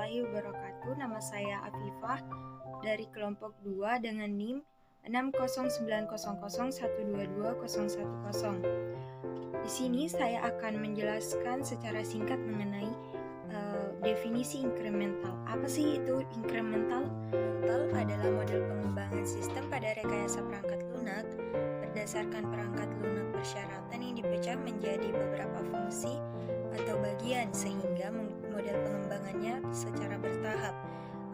warahmatullahi wabarakatuh. Nama saya Afifah dari kelompok 2 dengan NIM 60900122010. Di sini saya akan menjelaskan secara singkat mengenai definisi inkremental. Apa sih itu inkremental? Inkremental adalah model pengembangan sistem pada rekayasa perangkat lunak berdasarkan perangkat lunak persyaratan yang dipecah menjadi beberapa fungsi atau bagian sehingga model pengembangannya secara bertahap.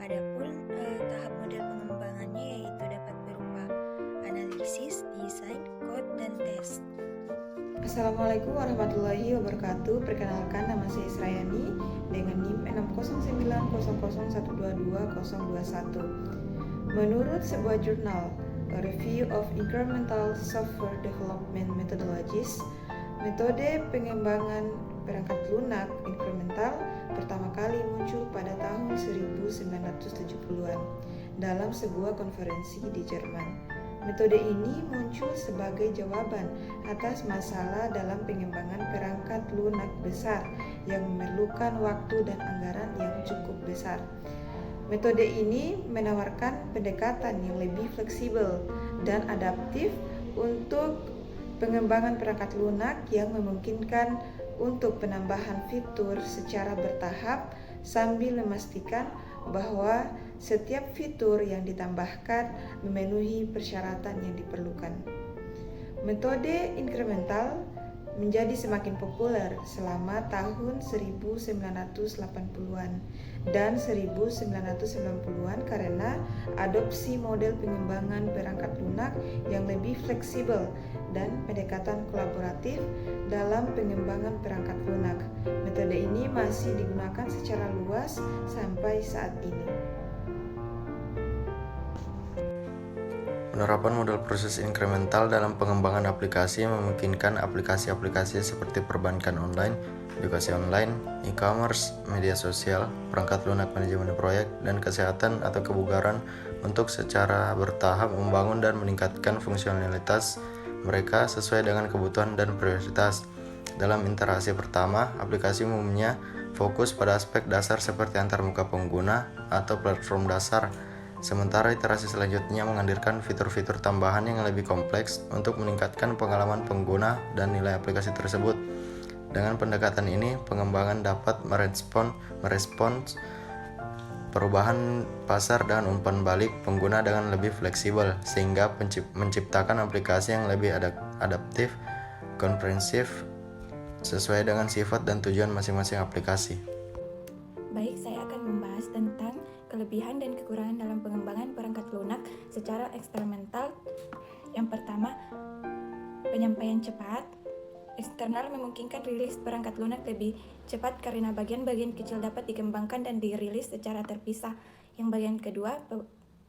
Adapun tahap model pengembangannya yaitu dapat berupa analisis, desain, code, dan tes. Assalamualaikum warahmatullahi wabarakatuh. Perkenalkan, nama saya Israyani dengan NIM 60900122021. Menurut sebuah jurnal, A Review of Incremental Software Development Methodologies, metode pengembangan perangkat lunak inkremental pertama kali muncul pada tahun 1970-an dalam sebuah konferensi di Jerman. Metode ini muncul sebagai jawaban atas masalah dalam pengembangan perangkat lunak besar yang memerlukan waktu dan anggaran yang cukup besar. Metode ini menawarkan pendekatan yang lebih fleksibel dan adaptif untuk pengembangan perangkat lunak yang memungkinkan untuk penambahan fitur secara bertahap sambil memastikan bahwa setiap fitur yang ditambahkan memenuhi persyaratan yang diperlukan. Metode inkremental menjadi semakin populer selama tahun 1980-an dan 1990-an karena adopsi model pengembangan perangkat lunak yang lebih fleksibel dan pendekatan kolaboratif dalam pengembangan perangkat lunak. Metode ini masih digunakan secara luas sampai saat ini. Penerapan model proses inkremental dalam pengembangan aplikasi memungkinkan aplikasi-aplikasi seperti perbankan online, edukasi online, e-commerce, media sosial, perangkat lunak manajemen proyek, dan kesehatan atau kebugaran untuk secara bertahap membangun dan meningkatkan fungsionalitas mereka sesuai dengan kebutuhan dan prioritas. Dalam interaksi pertama, aplikasi umumnya fokus pada aspek dasar seperti antarmuka pengguna atau platform dasar. Sementara iterasi selanjutnya menghadirkan fitur-fitur tambahan yang lebih kompleks untuk meningkatkan pengalaman pengguna dan nilai aplikasi tersebut. Dengan pendekatan ini, pengembangan dapat merespons perubahan pasar dan umpan balik pengguna dengan lebih fleksibel, sehingga menciptakan aplikasi yang lebih adaptif, komprehensif, sesuai dengan sifat dan tujuan masing-masing aplikasi. Baik, saya akan membahas tentang kelebihan dan kekurangan dalam pengembangan perangkat lunak secara eksperimental. Yang pertama, penyampaian cepat. Eksternal memungkinkan rilis perangkat lunak lebih cepat karena bagian-bagian kecil dapat dikembangkan dan dirilis secara terpisah. Yang bagian kedua,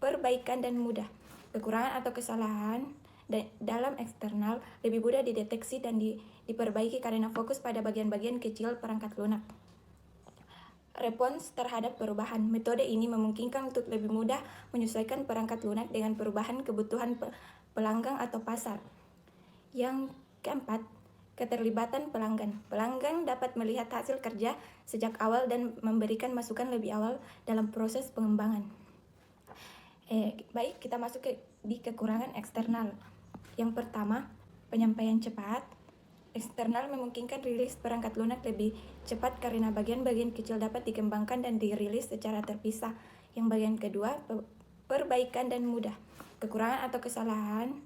perbaikan dan mudah. Kekurangan atau kesalahan dalam eksternal lebih mudah dideteksi dan diperbaiki karena fokus pada bagian-bagian kecil perangkat lunak. Respons terhadap perubahan. Metode ini memungkinkan untuk lebih mudah menyesuaikan perangkat lunak dengan perubahan kebutuhan pelanggan atau pasar. Yang keempat, keterlibatan pelanggan. Pelanggan dapat melihat hasil kerja sejak awal dan memberikan masukan lebih awal dalam proses pengembangan. Baik, kita masuk di kekurangan eksternal. Yang pertama, penyampaian cepat. Eksternal memungkinkan rilis perangkat lunak lebih cepat karena bagian-bagian kecil dapat dikembangkan dan dirilis secara terpisah. Yang bagian kedua, perbaikan dan mudah. Kekurangan atau kesalahan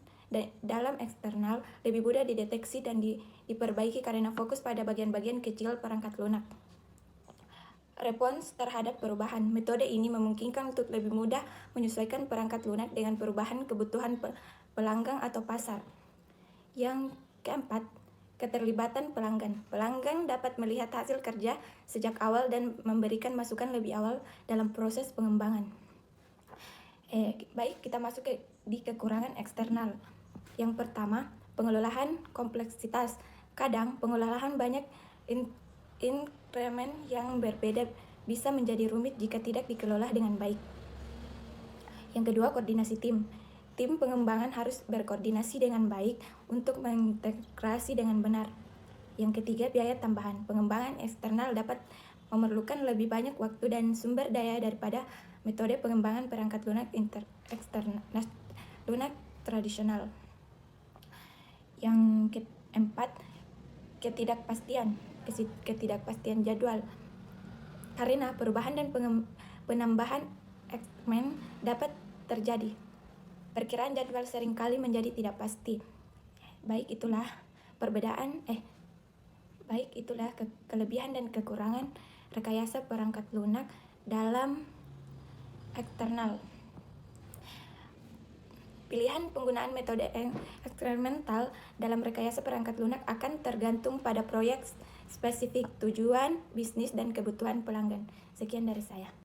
dalam eksternal lebih mudah dideteksi dan diperbaiki karena fokus pada bagian-bagian kecil perangkat lunak. Respons terhadap perubahan. Metode ini memungkinkan untuk lebih mudah menyesuaikan perangkat lunak dengan perubahan kebutuhan pelanggan atau pasar. Yang keempat, keterlibatan pelanggan. Pelanggan dapat melihat hasil kerja sejak awal dan memberikan masukan lebih awal dalam proses pengembangan. Baik, kita masuk di kekurangan eksternal. Yang pertama, pengelolaan kompleksitas. Kadang pengelolaan banyak inkremen yang berbeda bisa menjadi rumit jika tidak dikelola dengan baik. Yang kedua, koordinasi tim. Tim pengembangan harus berkoordinasi dengan baik untuk mengintegrasi dengan benar. Yang ketiga, biaya tambahan. Pengembangan eksternal dapat memerlukan lebih banyak waktu dan sumber daya daripada metode pengembangan perangkat lunak lunak tradisional. Yang keempat, ketidakpastian jadwal. Karena perubahan dan penambahan eksperimen dapat terjadi, perkiraan jadwal seringkali menjadi tidak pasti. Baik itulah kelebihan dan kekurangan rekayasa perangkat lunak dalam eksternal. Pilihan penggunaan metode eksperimental dalam rekayasa perangkat lunak akan tergantung pada proyek spesifik, tujuan bisnis, dan kebutuhan pelanggan. Sekian dari saya.